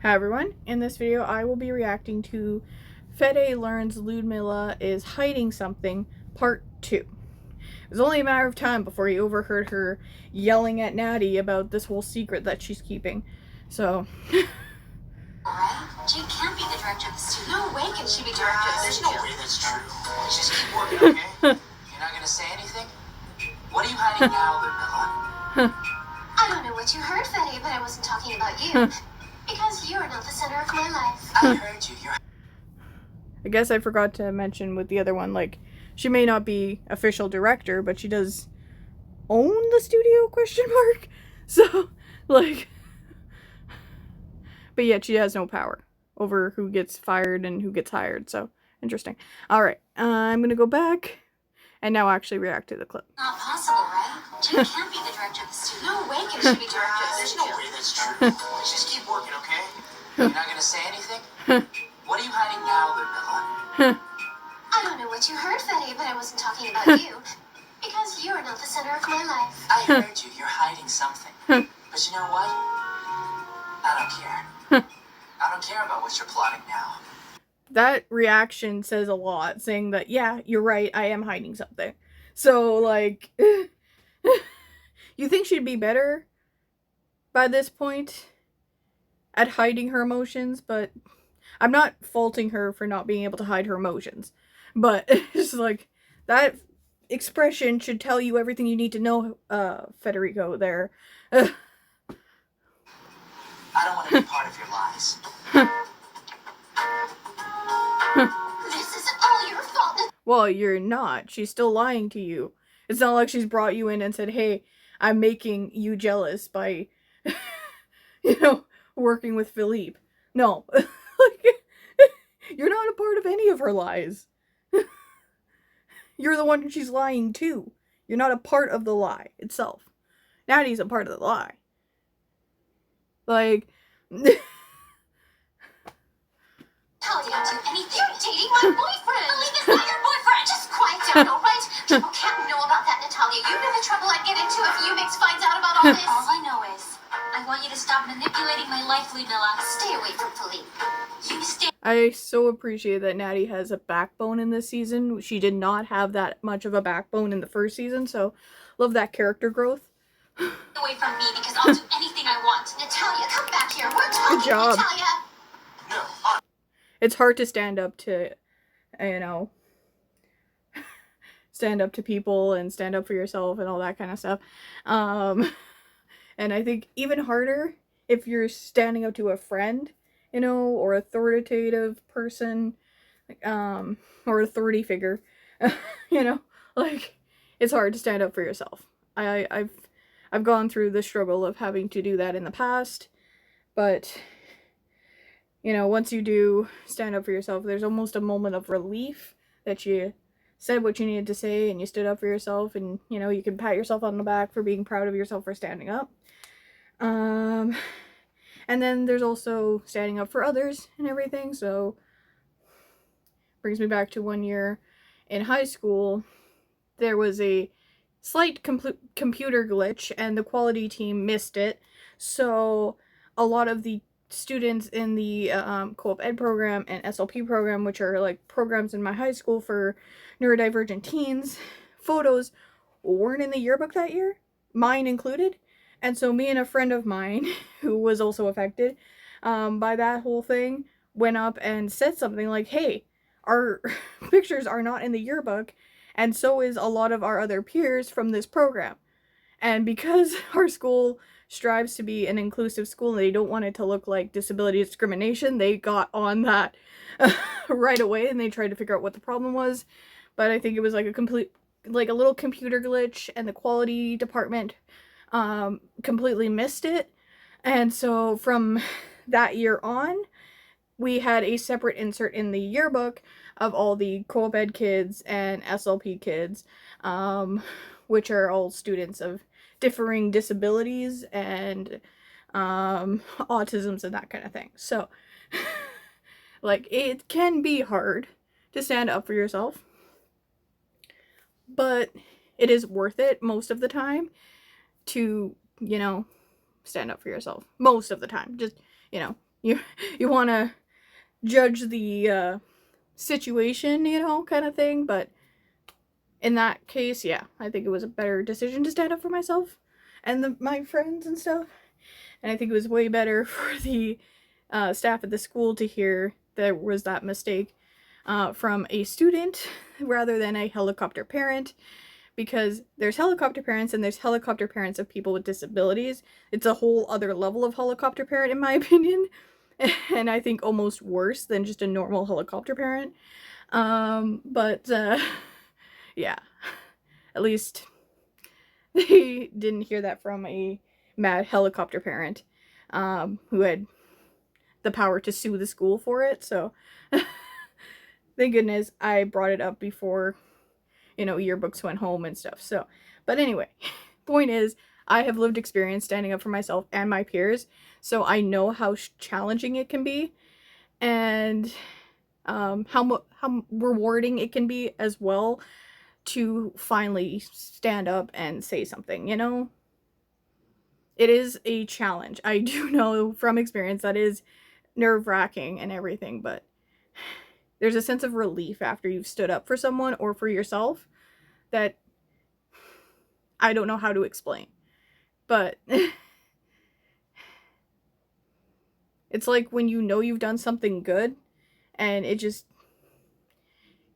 Hi everyone, in this video I will be reacting to Fede learns Ludmilla is hiding something, part 2. It was only a matter of time before he overheard her yelling at Natty about this whole secret that she's keeping. So... Alright, she can't be the director of the studio. No way can she be director of the studio. There's no way that's true. Let's just keep working, okay? You're not gonna say anything? What are you hiding now, Ludmilla? I don't know what you heard, Fede, but I wasn't talking about you. Because you're not the center of my life. I heard you. I guess I forgot to mention with the other one, like, she may not be official director, but she does own the studio, question mark? So, like, but yet she has no power over who gets fired and who gets hired, so interesting. Alright, I'm gonna go back and now actually react to the clip. Not possible, right? She can't be the director of the studio. No way can she be director of the There's studio. no way that's true. Let's just keep working, okay? You're not gonna say anything? What are you hiding now, Ludmilla? I don't know what you heard, Fede, but I wasn't talking about you. Because you're not the center of my life. I heard you. You're hiding something. But you know what? I don't care. I don't care about what you're plotting now. That reaction says a lot, saying that, yeah, you're right, I am hiding something. So, like, you think she'd be better by this point at hiding her emotions, but I'm not faulting her for not being able to hide her emotions. But it's like, that expression should tell you everything you need to know, Federico, there. I don't want to be part of your lies. This is all your fault. Well, you're not. She's still lying to you. It's not like she's brought you in and said, hey, I'm making you jealous by, you know, working with Philippe. No. Like, you're not a part of any of her lies. You're the one she's lying to. You're not a part of the lie itself. Natty's a part of the lie. Like... Tell you to do anything. You're dating my boyfriend. Philippe is not your boyfriend. Just quiet down, alright? People can't know about that, Natalia. You know the trouble I'd get into if Umix finds out about all this. All I know is, I want you to stop manipulating my life, Ludmilla. Stay away from Philippe. You stay. I so appreciate that Natty has a backbone in this season. She did not have that much of a backbone in the first season, so love that character growth. Away from me because I'll do anything I want. Natalia, come back here. We're talking, Good job. Natalia. No, It's hard to stand up to, you know, stand up to people and stand up for yourself and all that kind of stuff. And I think even harder if you're standing up to a friend, you know, or authoritative person, or authority figure, you know, like, it's hard to stand up for yourself. I've gone through the struggle of having to do that in the past, but, you know, once you do stand up for yourself, there's almost a moment of relief that you said what you needed to say and you stood up for yourself, and, you know, you can pat yourself on the back for being proud of yourself for standing up. And then there's also standing up for others and everything, so brings me back to one year in high school. There was a slight computer glitch and the quality team missed it, so a lot of the students in the co-op ed program and SLP program, which are like programs in my high school for neurodivergent teens, photos weren't in the yearbook that year, mine included. And so me and a friend of mine who was also affected by that whole thing went up and said something like, hey, our pictures are not in the yearbook, and so is a lot of our other peers from this program. And because our school strives to be an inclusive school and they don't want it to look like disability discrimination, they got on that right away and they tried to figure out what the problem was. But I think it was like a little computer glitch, and the quality department completely missed it. And so from that year on, we had a separate insert in the yearbook of all the co-op ed kids and SLP kids, which are all students of differing disabilities and autisms and that kind of thing. So, like, it can be hard to stand up for yourself, but it is worth it most of the time to, you know, stand up for yourself. Most of the time. Just, you know, you want to judge the situation, you know, kind of thing. But in that case, yeah, I think it was a better decision to stand up for myself and my friends and stuff. And I think it was way better for the staff at the school to hear there was that mistake from a student rather than a helicopter parent, because there's helicopter parents and there's helicopter parents of people with disabilities. It's a whole other level of helicopter parent, in my opinion, and I think almost worse than just a normal helicopter parent. But yeah, at least they didn't hear that from a mad helicopter parent who had the power to sue the school for it. So thank goodness I brought it up before, you know, yearbooks went home and stuff. So, but anyway, point is, I have lived experience standing up for myself and my peers, so I know how challenging it can be, and how rewarding it can be as well to finally stand up and say something, you know? It is a challenge. I do know from experience that is nerve-wracking and everything, but there's a sense of relief after you've stood up for someone or for yourself that I don't know how to explain. But it's like when you know you've done something good and it just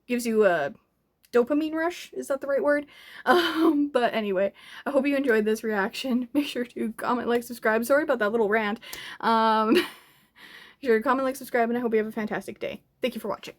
gives you a dopamine rush. Is that the right word? But anyway, I hope you enjoyed this reaction. Make sure to comment, like, subscribe. Sorry about that little rant. Make sure to comment, like, subscribe, and I hope you have a fantastic day. Thank you for watching.